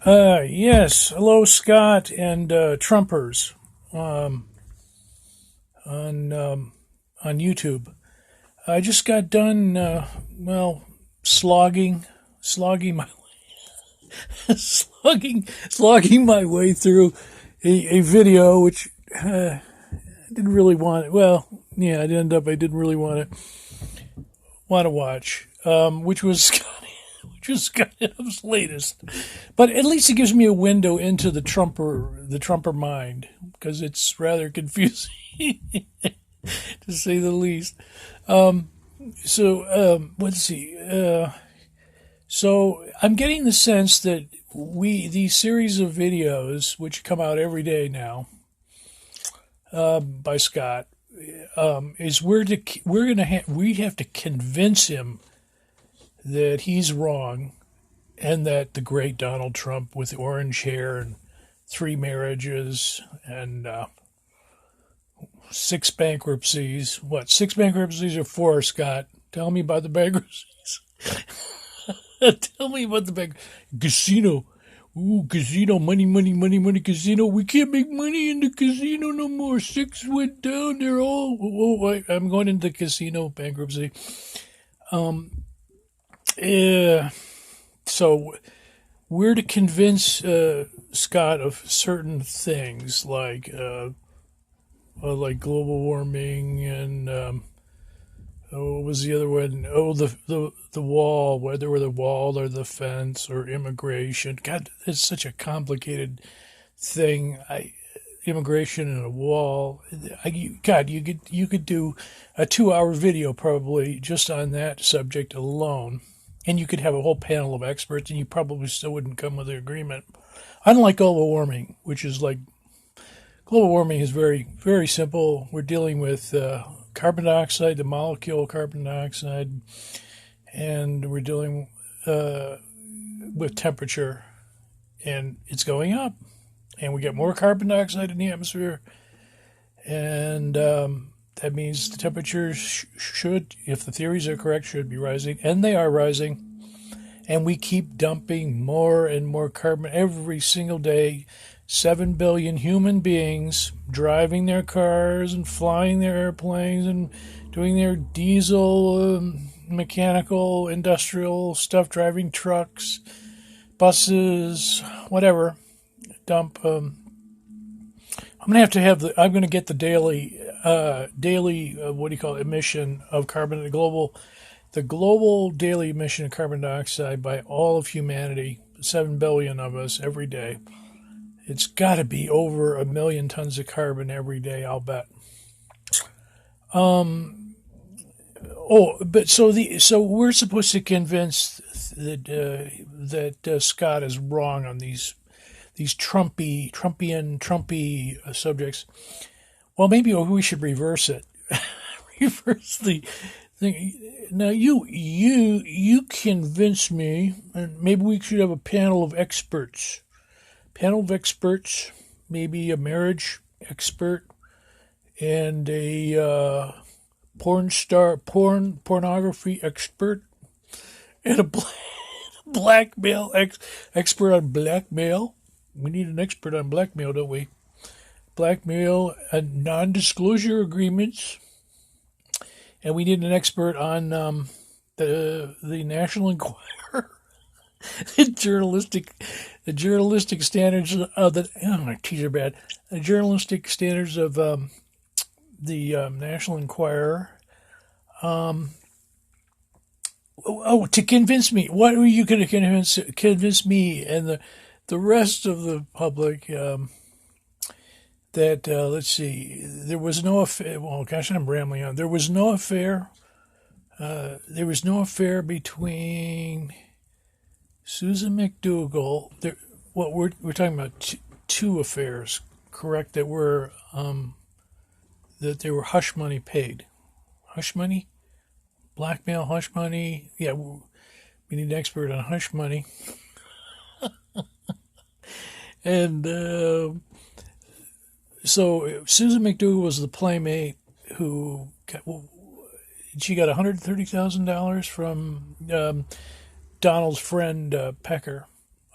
Yes. Hello, Scott and Trumpers um, on on YouTube. I just got done, slogging, slogging my slogging my way through a video which I didn't really want. Well, yeah, I didn't really want to watch, which was which was kind of latest. But at least it gives me a window into the Trumper mind because it's rather confusing to say the least. Let's see. So I'm getting the sense that these series of videos, which come out every day now by Scott, is we have to convince him that he's wrong and that the great Donald Trump with orange hair and three marriages and six bankruptcies. What, six bankruptcies or four, Scott? Tell me about the bankruptcies. Tell me about the casino. Ooh, casino, money, money, money, money, casino. We can't make money in the casino no more. Six went down. They're all. I'm going into the casino bankruptcy. Yeah. So we're to convince Scott of certain things like global warming and what was the other one? Oh, the wall, whether we're the wall or the fence or immigration. God, it's such a complicated thing. Immigration and a wall. God, you could do a 2 hour video probably just on that subject alone, and you could have a whole panel of experts, and you probably still wouldn't come with an agreement. Unlike global warming, which is like global warming is very, very simple. We're dealing with carbon dioxide, the molecule carbon dioxide, and we're dealing with temperature, and it's going up, and we get more carbon dioxide in the atmosphere, and that means the temperatures should, if the theories are correct, should be rising, and they are rising, and we keep dumping more and more carbon every single day. 7 billion human beings driving their cars and flying their airplanes and doing their diesel, mechanical, industrial stuff, driving trucks, buses, whatever. Dump. I'm going to get the daily, what do you call it, emission of carbon, the global daily emission of carbon dioxide by all of humanity, 7 billion of us every day. It's got to be over 1 million tons of carbon every day, I'll bet. So we're supposed to convince that Scott is wrong on these Trumpy subjects. Well, maybe we should reverse it. Reverse the thing. Now you convince me, and maybe we should have a panel of experts. Maybe a marriage expert and a pornography expert, and a blackmail expert on blackmail. We need an expert on blackmail, don't we? Blackmail and non-disclosure agreements, and we need an expert on the National Enquirer. the journalistic standards of the my teeth are bad. The journalistic standards of the National Enquirer. To convince me, what were you going to convince me and the rest of the public that let's see, there was no affair? Well, gosh, I'm rambling on. There was no affair. There was no affair between Susan McDougal. We're talking about two affairs, correct? That were hush money paid, hush money, blackmail, hush money. Yeah, we need an expert on hush money. And so Susan McDougal was the playmate who she got $130,000 from Donald's friend Pecker,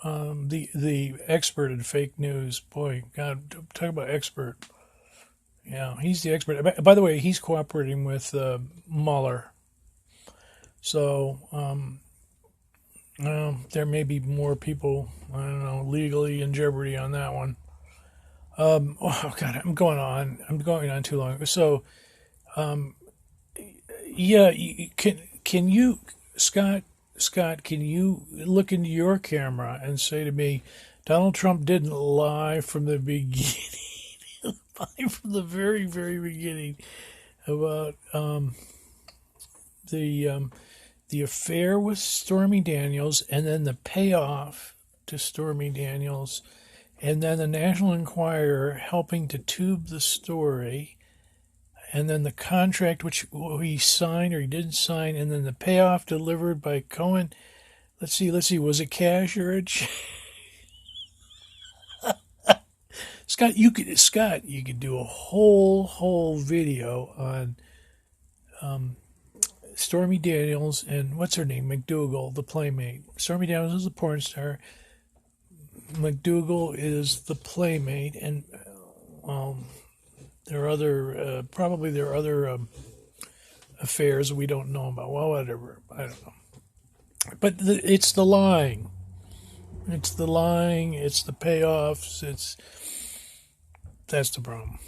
the expert in fake news. Boy, God, talk about expert. Yeah, he's the expert. By the way, he's cooperating with Mueller. So there may be more people, I don't know, legally in jeopardy on that one. Oh God, I'm going on. I'm going on too long. So yeah, can you, Scott, can you look into your camera and say to me, Donald Trump didn't lie from the beginning, lie from the very, very beginning about the affair with Stormy Daniels, and then the payoff to Stormy Daniels, and then the National Enquirer helping to tube the story, and then the contract which he signed or he didn't sign, and then the payoff delivered by Cohen. Let's see. Was it cash or a check? Scott, you could do a whole video on Stormy Daniels and what's her name, McDougal, the playmate. Stormy Daniels is a porn star. McDougal is the playmate, and there are other affairs we don't know about. Well, whatever, I don't know. But it's the lying. It's the lying. It's the payoffs. That's the problem.